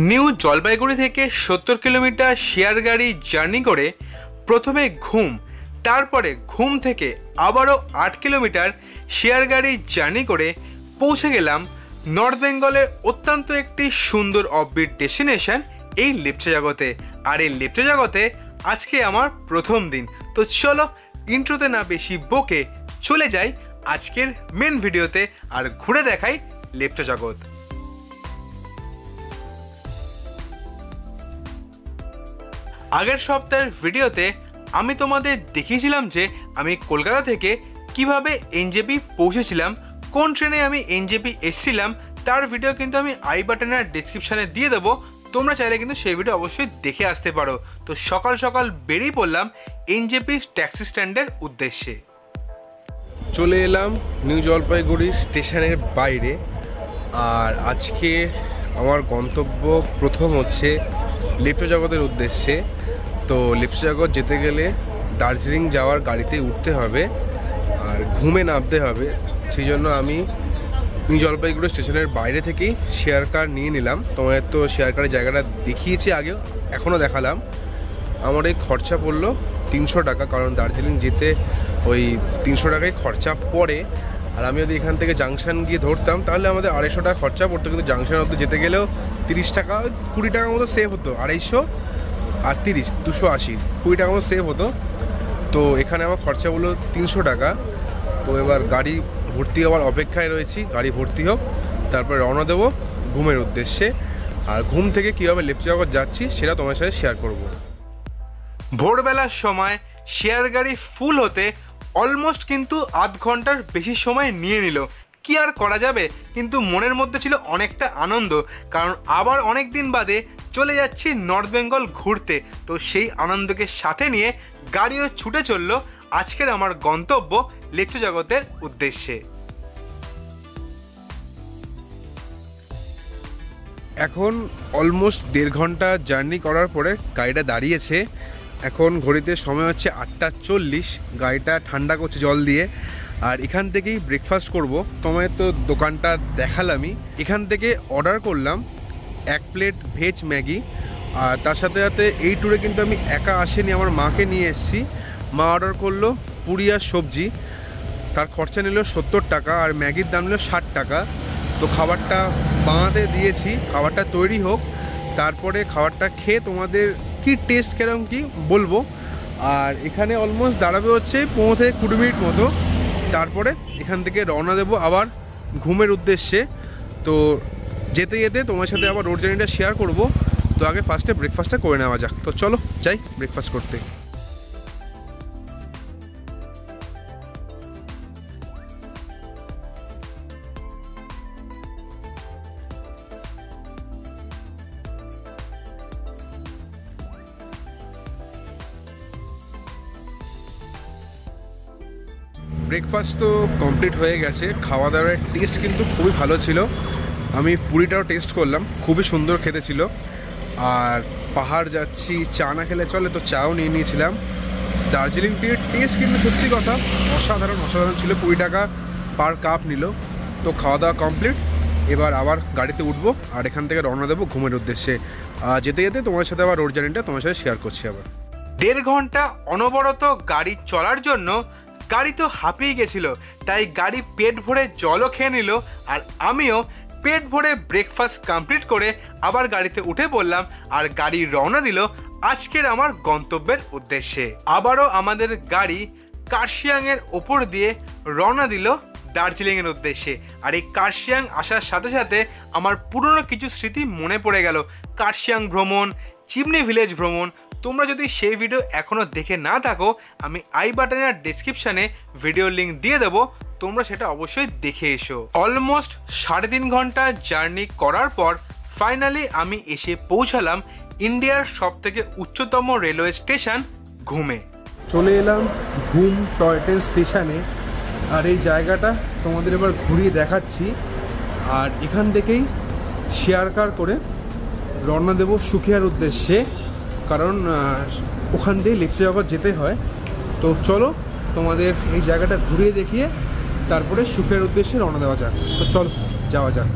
New Jalpaiguri থেকে 70 kilometre share গাড়ি journey করে প্রথমে ঘুম, তারপরে ঘুম থেকে আবারও 8 কিলোমিটার শেয়ার গাড়ি জার্নি করে পৌঁছে গেলাম নর্থ বেঙ্গলের অত্যন্ত একটি সুন্দর অফবিট ডেস্টিনেশন এই লেপচা জগতে। আর এই লেপচা জগতে আজকে আমার প্রথম দিন। তো চলো ইন্ট্রোতে না বেশি বকে চলে যাই আজকের মেন ভিডিওতে আর ঘুরে দেখাই লেপচা জগৎ। আগের সপ্তাহের ভিডিওতে আমি তোমাদের দেখিয়েছিলাম যে আমি কলকাতা থেকে কিভাবে এনজেপি পৌঁছেছিলাম, কোন ট্রেনে আমি এনজেপি এসেছিলাম, তার ভিডিও কিন্তু আমি আই বাটনের ডেসক্রিপশানে দিয়ে দেবো। তোমরা চাইলে কিন্তু সেই ভিডিও অবশ্যই দেখে আসতে পারো। তো সকাল সকাল বেরিয়ে পড়লাম এনজেপি ট্যাক্সি স্ট্যান্ডের উদ্দেশ্যে। চলে এলাম নিউ জলপাইগুড়ি স্টেশনের বাইরে। আর আজকে আমার গন্তব্য প্রথম হচ্ছে লেপচা জগতের উদ্দেশ্যে। তো লেপচা জগৎ যেতে গেলে দার্জিলিং যাওয়ার গাড়িতে উঠতে হবে আর ঘুমে নামতে হবে। সেই জন্য আমি নিউ জলপাইগুড়ি স্টেশনের বাইরে থেকেই শেয়ার কার নিয়ে নিলাম। তোমাদের তো শেয়ার কারের জায়গাটা দেখিয়েছি আগেও, এখনও দেখালাম। আমার এই খরচা পড়লো 300 টাকা, কারণ দার্জিলিং যেতে ওই 300 টাকায় খরচা পড়ে। আর আমি যদি এখান থেকে জাংশন গিয়ে ধরতাম তাহলে আমাদের 250 টাকা খরচা পড়তো, কিন্তু জাংশন অব্দি যেতে গেলেও 30 টাকা 20 টাকার মতো সেভ হতো। 250 আর 30 280 20 টাকার মতো সেভ হতো। তো এখানে আমার খরচা হলো 300 টাকা। তো এবার গাড়ি ভর্তি হওয়ার অপেক্ষায় রয়েছি, গাড়ি ভর্তি হোক তারপরে রওনা দেবো ঘুমের উদ্দেশ্যে। আর ঘুম থেকে কীভাবে লেপচা জগৎ যাচ্ছি সেটা তোমার সাথে শেয়ার করব। ভোরবেলার সময় শেয়ার গাড়ি ফুল হতে অলমোস্ট কিন্তু আধ ঘন্টার বেশি সময় নিয়ে নিল। কি আর করা যাবে, কিন্তু মনের মধ্যে ছিল অনেকটা আনন্দ, কারণ আবার অনেক দিন বাদে চলে যাচ্ছি নর্থ বেঙ্গল ঘুরতে। তো সেই আনন্দকে সাথে নিয়ে গাড়িও ছুটে চললো আজকের আমার গন্তব্য লেপচা জগতের উদ্দেশ্যে। এখন অলমোস্ট 1.5 ঘন্টা জার্নি করার পরে গাড়িটা দাঁড়িয়েছে। এখন ঘড়িতে সময় হচ্ছে 8:40। গাড়িটা ঠান্ডা করছে জল দিয়ে। আর এখান থেকেই ব্রেকফাস্ট করব। তোমায় তো দোকানটা দেখালামই। এখান থেকে অর্ডার করলাম 1 প্লেট ভেজ ম্যাগি। আর তার সাথে সাথে এই ট্যুরে কিন্তু আমি একা আসিনি, আমার মাকে নিয়ে এসেছি। মা অর্ডার করলো পুরি আর সবজি, তার খরচা নিল 70 টাকা আর ম্যাগির দাম নিল 60 টাকা। তো খাবারটা বানাতে দিয়েছি, খাবারটা তৈরি হোক, তারপরে খাবারটা খেয়ে তোমাদের কি টেস্ট কেরম কি বলবো। আর এখানে অলমোস্ট দাঁড়াবে হচ্ছে 15 থেকে 20 মিনিট মতো, তারপরে এখান থেকে রওনা দেবো আবার ঘুমের উদ্দেশ্যে। তো যেতে যেতে তোমার সাথে আবার রোড জার্নিটা শেয়ার করব। তো আগে ফার্স্টে ব্রেকফাস্টটা করে নেওয়া যাক। তো চলো যাই ব্রেকফাস্ট করতে। ব্রেকফাস্ট তো কমপ্লিট হয়ে গেছে। খাওয়া দাওয়ার টেস্ট কিন্তু খুবই ভালো ছিল। আমি পুরিটাও টেস্ট করলাম, খুবই সুন্দর খেতে ছিল। আর পাহাড় যাচ্ছি, চা না খেলে চলে, তো চাও নিয়ে নিয়েছিলাম। দার্জিলিং টির টেস্ট কিন্তু সত্যি কথা অসাধারণ ছিল। 20 টাকা পার কাপ নিল। তো খাওয়া দাওয়া কমপ্লিট, এবার আবার গাড়িতে উঠবো আর এখান থেকে রওনা দেবো ঘুমের উদ্দেশ্যে। যেতে যেতে তোমার সাথে আবার রোড জার্নিটা তোমার সাথে শেয়ার করছি আবার। 1.5 ঘন্টা অনবরত গাড়ি চলার জন্য গাড়ি তো হাঁপিয়ে গেছিল, তাই গাড়ি পেট ভরে জলও খেয়ে নিল। আর আমিও পেট ভরে ব্রেকফাস্ট কমপ্লিট করে আবার গাড়িতে উঠে পড়লাম আর গাড়ি রওনা দিল আজকের আমার গন্তব্যের উদ্দেশ্যে। আবারও আমাদের গাড়ি কার্শিয়াংয়ের ওপর দিয়ে রওনা দিল দার্জিলিংয়ের উদ্দেশ্যে। আর এই কার্শিয়াং আসার সাথে সাথে আমার পুরনো কিছু স্মৃতি মনে পড়ে গেল। কার্শিয়াং ভ্রমণ, চিমনি ভিলেজ ভ্রমণ। তোমরা যদি সেই ভিডিও এখনও দেখে না থাকো, আমি আই বাটনের ডেসক্রিপশানে ভিডিওর লিঙ্ক দিয়ে দেবো, তোমরা সেটা অবশ্যই দেখে এসো। অলমোস্ট 3.5 ঘন্টা জার্নি করার পর ফাইনালি আমি এসে পৌঁছালাম ইন্ডিয়ার সবথেকে উচ্চতম রেলওয়ে স্টেশন ঘুমে। চলে এলাম ঘুম টয় ট্রেন স্টেশনে। আর এই জায়গাটা তোমাদের এবার ঘুরিয়ে দেখাচ্ছি। আর এখান থেকেই শেয়ার কার করে রওনা দেবো সুখিয়ার উদ্দেশ্যে, কারণ ওখান দিয়ে লেপচা জগৎ যেতে হয়। তো চলো তোমাদের এই জায়গাটা ঘুরিয়ে দেখিয়ে তারপরে সুখিয়ার উদ্দেশ্যে রওনা দেওয়া যাক। তো চলো যাওয়া যাক।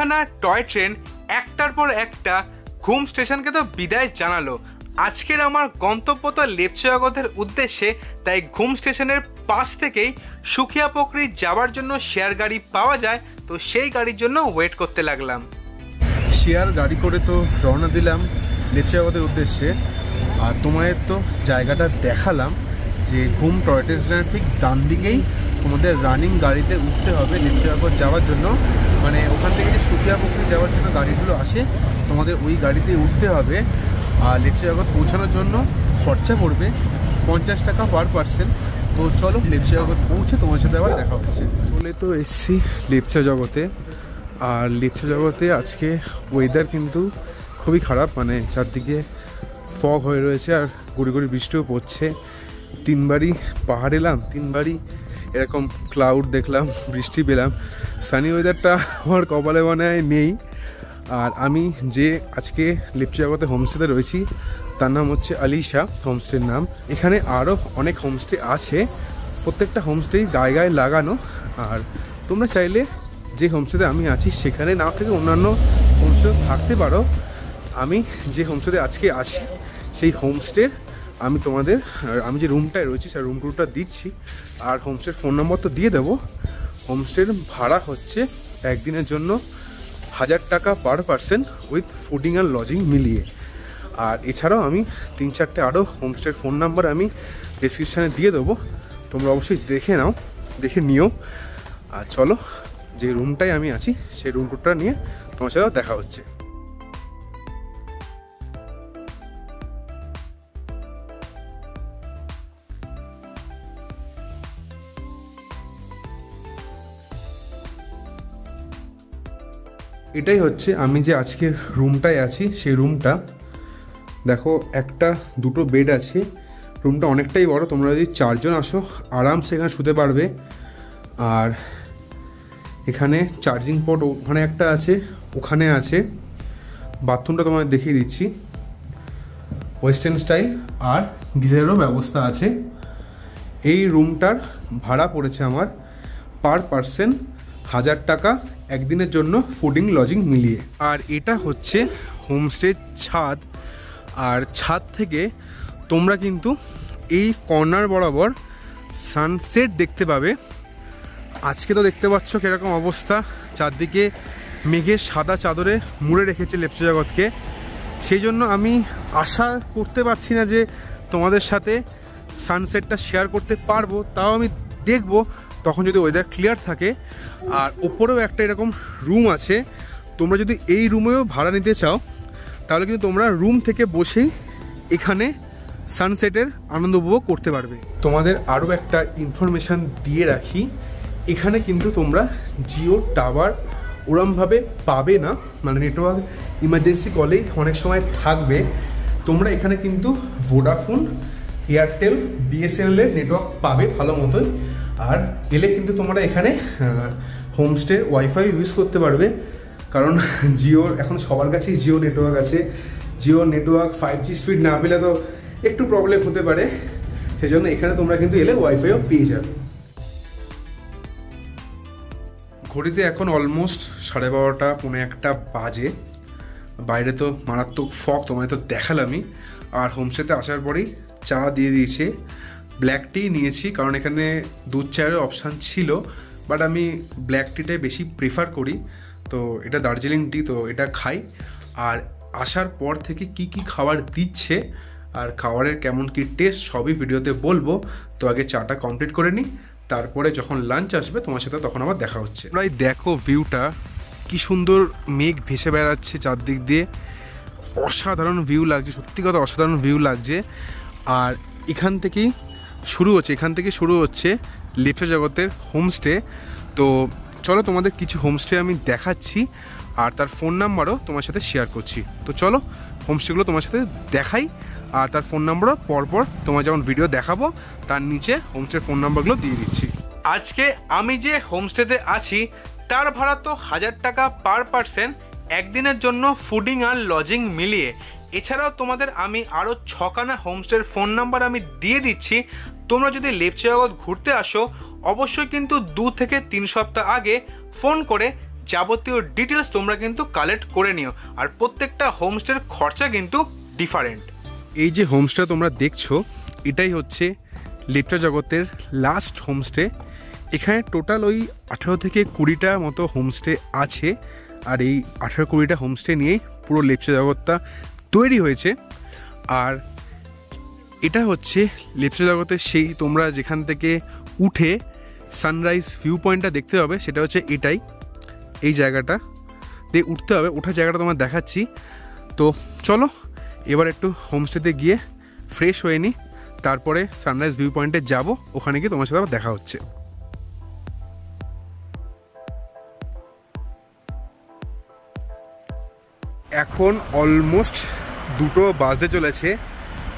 দুখানা টয় ট্রেন একটার পর একটা ঘুম স্টেশনকে তো বিদায় জানালো। আজকের আমার গন্তব্য তো লেপচা জগতের উদ্দেশ্যে, তাই ঘুম স্টেশনের পাশ থেকেই সুখিয়া পুকুরি যাওয়ার জন্য শেয়ার গাড়ি পাওয়া যায়, তো সেই গাড়ির জন্য ওয়েট করতে লাগলাম। শেয়ার গাড়ি করে তো রওনা দিলাম লেপচা জগতের উদ্দেশ্যে। আর তোমাদের তো জায়গাটা দেখালাম যে ঘুম টয় স্টেশনের ঠিক ডান দিকেই তোমাদের রানিং গাড়িতে উঠতে হবে লেপচা জগৎ যাওয়ার জন্য। মানে ওখান থেকে যে সুখিয়া পুকুরি যাওয়ার জন্য গাড়িগুলো আসে তোমাদের ওই গাড়িতে উঠতে হবে। আর লেপচা জগৎ পৌঁছানোর জন্য খরচা পড়বে 50 টাকা পার পার্সন। তো চলো লেপচা জগৎ পৌঁছে তোমার সাথে আবার দেখা হচ্ছে। চলে তো এসছি লেপচা জগতে। আর লেপচা জগতে আজকে ওয়েদার কিন্তু খুবই খারাপ, মানে চারদিকে ফগ হয়ে রয়েছে আর গুড়ি গুড়ি বৃষ্টিও পড়ছে। 3বারই পাহাড় এলাম, 3বারই এরকম ক্লাউড দেখলাম, বৃষ্টি পেলাম। সানি ওয়েদারটা আমার কপালে মনে হয় নেই। আর আমি যে আজকে লেপচা জগতে হোমস্টেতে রয়েছি তার নাম হচ্ছে আলিশা হোমস্টের নাম। এখানে আরও অনেক হোমস্টে আছে, প্রত্যেকটা হোমস্টেই গায়ে গায়ে লাগানো। আর তোমরা চাইলে যে হোমস্টেতে আমি আছি সেখানে না থেকে অন্যান্য হোমস্টে থাকতে পারো। আমি যে হোমস্টেতে আজকে আছি সেই হোমস্টের আমি যে রুমটায় রয়েছি সেই রুম টুরটা দিচ্ছি। আর হোমস্টের ফোন নম্বর তো দিয়ে দেবো। হোমস্টের ভাড়া হচ্ছে একদিনের জন্য 1000 টাকা পার পার্সন উইথ ফুডিং আর লজিং মিলিয়ে। আর এছাড়াও আমি 3-4টে আরও হোমস্টের ফোন নাম্বার আমি ডেসক্রিপশানে দিয়ে দেবো, তোমরা অবশ্যই দেখে নিও। আর চলো যে রুমটায় আমি আছি সেই রুম টুরটা নিয়ে তোমার সাথে দেখা হচ্ছে। এটাই হচ্ছে আমি যে আজকের রুমটায় আছি সেই রুমটা। দেখো 1-2 বেড আছে, রুমটা অনেকটাই বড়। তোমরা যদি 4 জন আসো আরামসে এখানে শুতে পারবে। আর এখানে চার্জিং পোর্ট ওখানে একটা আছে, ওখানে আছে। বাথরুমটা তোমাদের দেখিয়ে দিচ্ছি, ওয়েস্টার্ন স্টাইল আর গিজারেরও ব্যবস্থা আছে। এই রুমটার ভাড়া পড়েছে আমার পার পার্সন 1000 টাকা একদিনের জন্য ফুডিং লজিং মিলিয়ে। আর এটা হচ্ছে হোমস্টের ছাদ। আর ছাদ থেকে তোমরা কিন্তু এই কর্নার বরাবর সানসেট দেখতে পাবে। আজকে তো দেখতে পাচ্ছ কীরকম অবস্থা, চারদিকে মেঘের সাদা চাদরে মুড়ে রেখেছে লেপচা জগৎকে। সেই জন্য আমি আশা করতে পারছি না যে তোমাদের সাথে সানসেটটা শেয়ার করতে পারবো, তাও আমি দেখবো তখন যদি ওয়েদার ক্লিয়ার থাকে। আর ওপরেও একটা এরকম রুম আছে, তোমরা যদি এই রুমেও ভাড়া নিতে চাও তাহলে কিন্তু তোমরা রুম থেকে বসেই এখানে সানসেটের আনন্দ উপভোগ করতে পারবে। তোমাদের আরও একটা ইনফরমেশান দিয়ে রাখি, এখানে কিন্তু তোমরা জিও টাওয়ার ওরমভাবে পাবে না, মানে নেটওয়ার্ক ইমার্জেন্সি কলেই অনেক সময় থাকবে। তোমরা এখানে কিন্তু ভোডাফোন, এয়ারটেল, বিএসএনএলের নেটওয়ার্ক পাবে ভালো মতোই। আর এলে কিন্তু তোমরা এখানে হোমস্টে ওয়াইফাই ইউজ করতে পারবে, কারণ জিওর এখন সবার কাছেই জিও নেটওয়ার্ক আছে। জিও নেটওয়ার্ক 5G স্পিড না পেলে তো একটু প্রবলেম হতে পারে, সেজন্য এখানে তোমরা কিন্তু এলে ওয়াইফাইও পেয়ে যাবে। ঘড়িতে এখন অলমোস্ট 12:30 পৌনে 1 বাজে। বাইরে তো মারাত্মক ফগ, তোমায় তো দেখালামই। আর হোমস্টেতে আসার পরেই চা দিয়ে দিয়েছে, ব্ল্যাক টি নিয়েছি কারণ এখানে দুধ চায়ের অপশান ছিল, বাট আমি ব্ল্যাক টিটাই বেশি প্রেফার করি। তো এটা দার্জিলিং টি, তো এটা খাই। আর আসার পর থেকে কি কি খাবার দিচ্ছে আর খাবারের কেমন কি টেস্ট সবই ভিডিওতে বলবো। তো আগে চাটা কমপ্লিট করে নিই, তারপরে যখন লাঞ্চ আসবে তোমার সাথে তখন আবার দেখা হচ্ছে। প্রায় দেখো ভিউটা কি সুন্দর, মেঘ ভেসে বেড়াচ্ছে চারদিক দিয়ে, অসাধারণ ভিউ লাগছে, সত্যি কথা অসাধারণ ভিউ লাগছে। আর এখান থেকে শুরু হচ্ছে লেপচা জগতের হোমস্টে। তো চলো তোমাদের কিছু হোমস্টে আমি দেখাচ্ছি আর তার ফোন নাম্বারও তোমার সাথে শেয়ার করছি। তো চলো হোমস্টেগুলো তোমার সাথে দেখাই আর তার ফোন নাম্বারও পরপর তোমার যখন ভিডিও দেখাবো তার নিচে হোমস্টের ফোন নাম্বারগুলো দিয়ে দিচ্ছি। আজকে আমি যে হোমস্টেতে আছি তার ভাড়া তো 1000 টাকা পার পার্সন একদিনের জন্য ফুডিং আর লজিং মিলিয়ে। এছাড়াও তোমাদের আমি আরও 6খানা হোমস্টের ফোন নাম্বার আমি দিয়ে দিচ্ছি। তোমরা যদি লেপচা জগৎ ঘুরতে আসো অবশ্যই কিন্তু 2 থেকে 3 সপ্তাহ আগে ফোন করে যাবতীয় ডিটেলস তোমরা কিন্তু কালেক্ট করে নিও। আর প্রত্যেকটা হোমস্টের খরচা কিন্তু ডিফারেন্ট। এই যে হোমস্টে তোমরা দেখছো এটাই হচ্ছে লেপচা জগতের লাস্ট হোমস্টে। এখানে টোটাল ওই 18 থেকে 20টা মতো হোমস্টে আছে, আর এই 18-20টা হোমস্টে নিয়েই পুরো লেপচা জগৎটা তৈরি হয়েছে। আর এটা হচ্ছে লেপচা জগতের সেই তোমরা যেখান থেকে উঠে সানরাইজ ভিউ পয়েন্টটা দেখতে হবে, সেটা হচ্ছে এটাই, এই জায়গাটা দিয়ে উঠতে হবে। ওঠার জায়গাটা তোমার দেখাচ্ছি। তো চলো এবার একটু হোমস্টেতে গিয়ে ফ্রেশ হয়ে নিই, তারপরে সানরাইজ ভিউ পয়েন্টে যাব। ওখানে গিয়ে তোমার সাথে আবার দেখা হচ্ছে। এখন অলমোস্ট 2টো বাজতে চলেছে,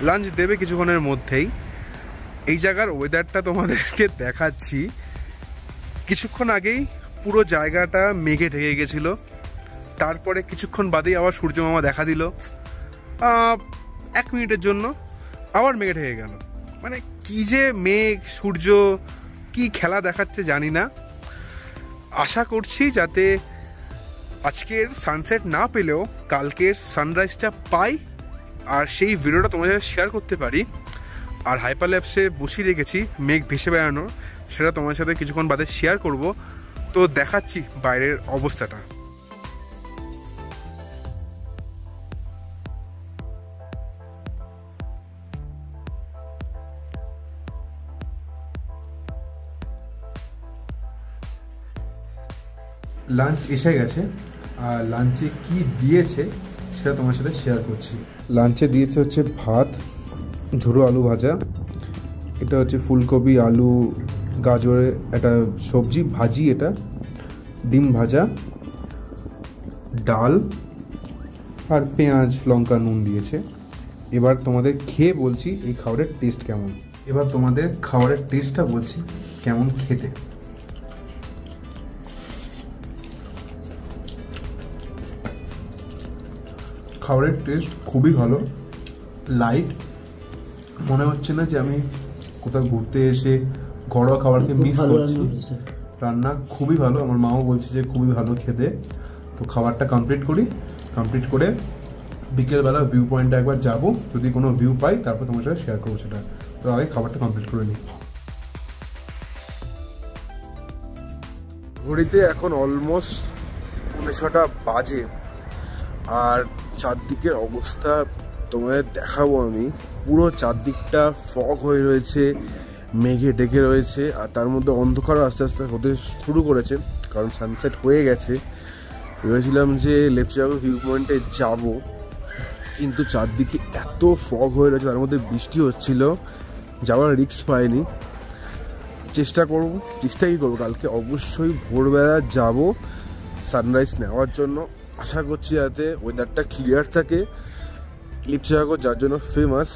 লাঞ্চ দেবে কিছুক্ষণের মধ্যেই। এই জায়গার ওয়েদারটা তোমাদেরকে দেখাচ্ছি। কিছুক্ষণ আগেই পুরো জায়গাটা মেঘে ঢেকে গেছিলো, তারপরে কিছুক্ষণ বাদেই আবার সূর্য মামা দেখা দিল। 1 মিনিটের জন্য আবার মেঘে ঢেকে গেল। মানে কি যে মেঘ সূর্য কি খেলা দেখাচ্ছে জানি না। আশা করছি যাতে আজকের সানসেট না পেলেও কালকের সানরাইজটা পাই, আর সেই ভিডিওটা তোমাদের সাথে শেয়ার করতে পারি। আর হাইপারল্যাপসে বসিয়ে রেখেছি মেঘ ভেসে বেড়ানোর, সেটা তোমার সাথে কিছুক্ষণ বাদে শেয়ার করব। তো দেখাচ্ছি বাইরের অবস্থাটা। লাঞ্চ এসে গেছে, আর লাঞ্চে কি দিয়েছে সেটা তোমার সাথে শেয়ার করছি। লাঞ্চে দিয়েছে হচ্ছে ভাত, ঝুড়ো আলু ভাজা, এটা হচ্ছে ফুলকপি আলু গাজরের একটা সবজি ভাজি, এটা ডিম ভাজা, ডাল আর পেঁয়াজ লঙ্কা নুন দিয়েছে। এবার তোমাদের খেয়ে বলছি এই খাবারের টেস্ট কেমন। এবার তোমাদের খাবারের টেস্টটা বলছি কেমন খেতে। খাবারের টেস্ট খুবই ভালো, লাইট, মনে হচ্ছে না যে আমি কোথাও ঘুরতে এসে ঘরোয়া খাবারকে মিস করছি। রান্না খুবই ভালো, আমার মাও বলছে যে খুবই ভালো খেতে। তো খাবারটা কমপ্লিট করি, কমপ্লিট করে বিকেলবেলা ভিউ পয়েন্টে একবার যাব, যদি কোনো ভিউ পাই তারপর তোমার সাথে শেয়ার করবো সেটা। তো আগে খাবারটা কমপ্লিট করে নিই। ঘড়িতে এখন অলমোস্ট 6:30 বাজে, আর চারদিকের অবস্থা তোমাদের দেখাবো আমি। পুরো চারদিকটা ফগ হয়ে রয়েছে, মেঘে ডেকে রয়েছে, আর তার মধ্যে অন্ধকারও আস্তে আস্তে হতে শুরু করেছে, কারণ সানসেট হয়ে গেছে। ভেবেছিলাম যে লেপচা ভিউ পয়েন্টে যাব, কিন্তু চারদিকে এত ফগ হয়ে রয়েছে, তার মধ্যে বৃষ্টি হচ্ছিল, যাওয়ার রিস্ক পাইনি। চেষ্টাই করবো কালকে অবশ্যই ভোরবেলা যাব সানরাইজ নেওয়ার জন্য। আশা করছি যাতে ওয়েদারটা ক্লিয়ার থাকে। লেপচা যার জন্য ফেমাস,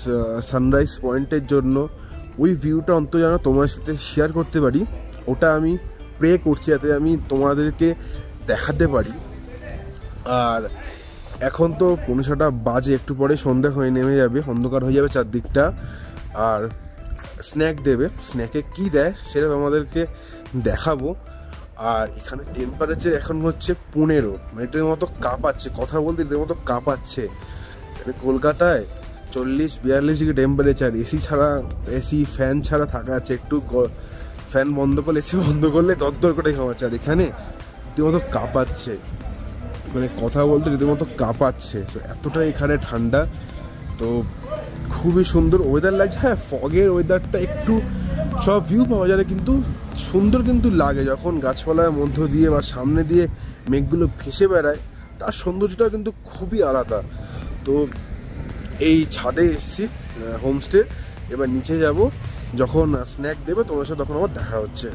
সানরাইজ পয়েন্টের জন্য, ওই ভিউটা অন্তত যেন তোমার সাথে শেয়ার করতে পারি, ওটা আমি প্রে করছি যাতে আমি তোমাদেরকে দেখাতে পারি। আর এখন তো 6:30 বাজে, একটু পরে সন্ধ্যা হয়ে নেমে যাবে, অন্ধকার হয়ে যাবে চারদিকটা। আর স্ন্যাক দেবে, স্ন্যাকে কি দেয় সেটা তোমাদেরকে দেখাবো। আর এখানে টেম্পারেচার এখন হচ্ছে 15, মানে এটার মতো কাঁপাচ্ছে, কথা বলতে এদের মতো কাঁপাচ্ছে। কলকাতায় 40-42 ডিগ্রি টেম্পারেচার, এসি ফ্যান ছাড়া থাকা আছে, একটু ফ্যান বন্ধ করলে এসি বন্ধ করলে দরদর করে খাওয়াচ্ছে। আর এখানে রীতিমতো কাঁপাচ্ছে, মানে কথা বলতে রীতিমতো কাঁপাচ্ছে। তো এতটা এখানে ঠান্ডা, তো খুবই সুন্দর ওয়েদার লাগছে। হ্যাঁ, ফগের ওয়েদারটা একটু সব ভিউ পাওয়া যায়, কিন্তু সুন্দর কিন্তু লাগে যখন গাছপালার মধ্য দিয়ে বা সামনে দিয়ে মেঘগুলো ভেসে বেড়ায়, তার সৌন্দর্যটা কিন্তু খুবই আলাদা। তো এই ছাদে এসছি হোমস্টে, এবার নিচে যাব, যখন স্ন্যাক দেবে তোমার সাথে তখন আবার দেখা হচ্ছে।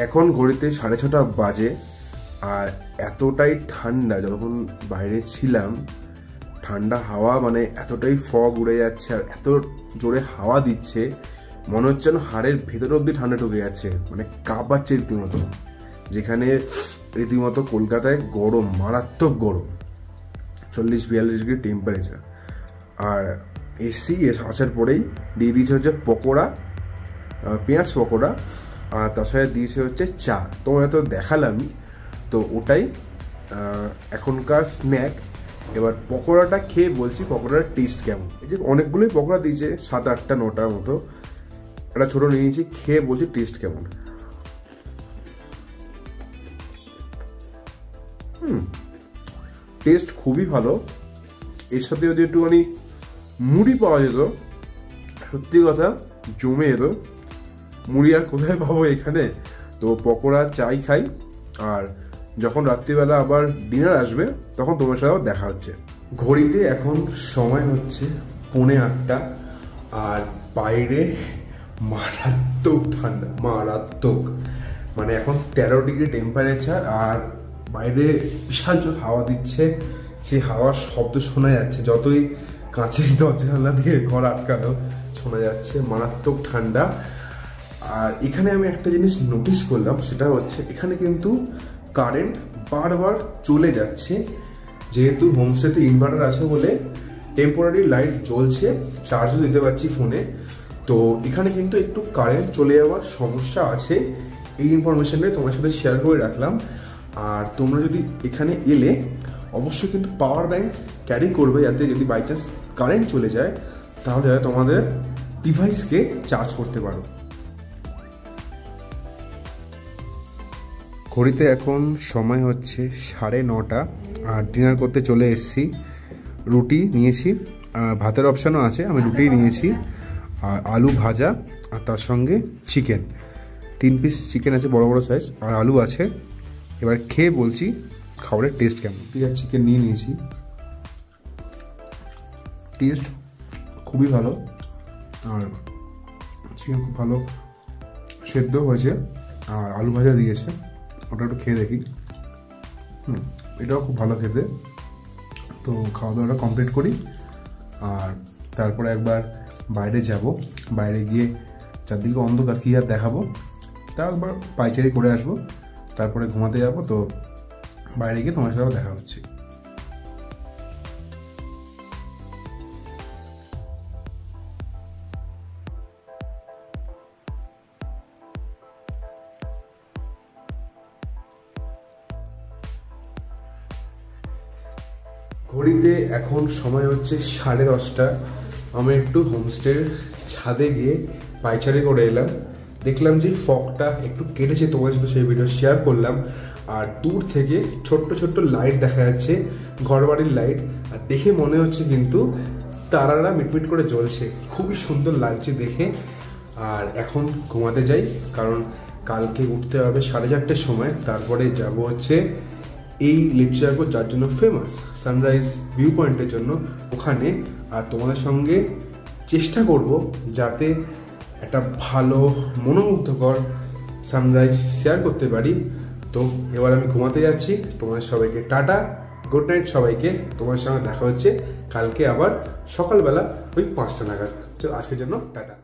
এখন ঘড়িতে 6:30 বাজে, আর এতটাই ঠান্ডা, যখন বাইরে ছিলাম ঠান্ডা হাওয়া, মানে এতটাই ফগ উড়ে যাচ্ছে আর এত জোরে হাওয়া দিচ্ছে, মনে হচ্ছে না হাড়ের ভেতর অব্দি ঠান্ডা ঢুকে যাচ্ছে, মানে কাঁপাচ্ছে রীতিমতো। যেখানে রীতিমতো কলকাতায় গরম, মারাত্মক গরম। 40-42 ডিগ্রি টেম্পারেচার। আর আসার পরেই দিয়ে দিয়েছে হচ্ছে পকোড়া, পেঁয়াজ পকোড়া, আর তার সাথে দিয়েছে হচ্ছে চা। তোমায় তো দেখালামই, তো ওটাই এখনকার স্ন্যাক। এবার পকোড়াটা খেয়ে বলছি পকোড়ার টেস্ট কেমন। এই যে অনেকগুলোই পকোড়া দিয়েছে, 7, 8টা 9টার মতো। একটা ছোটো নিয়েছি, খেয়ে বলছি টেস্ট কেমন। টেস্ট খুবই ভালো। এর সাথে যদি একটুখানি মুড়ি পাওয়া যেত, সত্যি কথা জমে যেত। মুড়ি আর কোথায় পাবো এখানে, তো পকোড়া চাই খাই। আর যখন রাত্রিবেলা আবার ডিনার আসবে তখন তোমার সাথেও দেখা হচ্ছে। ঘড়িতে এখন সময় হচ্ছে 7:45, আর বাইরে মারাত্মক ঠান্ডা, মারাত্মক। মানে এখন 13 ডিগ্রি টেম্পারেচার, আর বাইরে বিশাল জোর হাওয়া দিচ্ছে। সেই হাওয়ার শব্দ শোনা যাচ্ছে, যতই কাঁচের দরজা দিয়ে ঘর আটকানো শোনা যাচ্ছে। মারাত্মক ঠান্ডা। আর এখানে আমি একটা জিনিস নোটিস করলাম, সেটা হচ্ছে এখানে কিন্তু কারেন্ট বারবার চলে যাচ্ছে। যেহেতু হোমস্টেতে ইনভার্টার আছে বলে টেম্পোরারি লাইট জ্বলছে, চার্জও দিতে পারছি ফোনে। তো এখানে কিন্তু একটু কারেন্ট চলে যাওয়ার সমস্যা আছে। এই ইনফরমেশনটাই তোমার সাথে শেয়ার করে রাখলাম। আর তোমরা যদি এখানে এলে অবশ্যই কিন্তু পাওয়ার ব্যাংক ক্যারি করবে, যাতে যদি বাই চান্স কারেন্ট চলে যায় তাহলে তোমাদের ডিভাইসকে চার্জ করতে পারো। ঘড়িতে এখন সময় হচ্ছে 9:30, আর ডিনার করতে চলে এসেছি। রুটি নিয়েছি, ভাতের অপশানও আছে, আমি রুটি নিয়েছি। আর আলু ভাজা, আর তার সঙ্গে চিকেন, 3 পিস চিকেন আছে, বড় বড় সাইজ, আর আলু আছে। এবার খেয়ে বলছি খাবারের টেস্ট কেমন। ঠিক আছে, চিকেন নিয়ে নিয়েছি, টেস্ট খুবই ভালো। আর চিকেন খুব ভালো সেদ্ধ হয়েছে, আর আলু ভাজা দিয়েছে, ওটা একটু খেয়ে দেখি। এটাও খুব ভালো খেতে। তো খাওয়া দাওয়াটা কমপ্লিট করি, আর তারপরে একবার বাইরে যাব। বাইরে গিয়ে চারদিকে অন্ধকার, কী আর দেখাবো, তা একবার পাইচারি করে আসবো, তারপরে ঘুমাতে যাব। তো বাইরে গিয়ে তোমার সাথে দেখা হচ্ছে। ঘড়িতে এখন সময় হচ্ছে 10:30। আমি একটু হোমস্টের ছাদে গিয়ে পাইচারি করে এলাম। দেখলাম যে ফগটা একটু কেটেছে, তোমার সাথে সেই ভিডিও শেয়ার করলাম। আর দূর থেকে ছোট্ট ছোট্ট লাইট দেখা যাচ্ছে, ঘরবাড়ির লাইট। আর দেখে মনে হচ্ছে কিন্তু তারারা মিটমিট করে জ্বলছে, খুবই সুন্দর লাগছে দেখে। আর এখন ঘুমাতে যাই, কারণ কালকে উঠতে হবে 4:30টার সময়। তারপরে যাব হচ্ছে এই লিপচাগো, যার জন্য ফেমাস, সানরাইজ ভিউ পয়েন্টের জন্য ওখানে। আর তোমাদের সঙ্গে চেষ্টা করব যাতে একটা ভালো মনোমুগ্ধকর সানরাইজ শেয়ার করতে পারি। তো এবার আমি ঘুমাতে যাচ্ছি। তোমাদের সবাইকে টাটা, গুড নাইট সবাইকে। তোমাদের সঙ্গে দেখা হচ্ছে কালকে আবার সকালবেলা ওই 5টা নাগাদ। তো আজকের জন্য টাটা।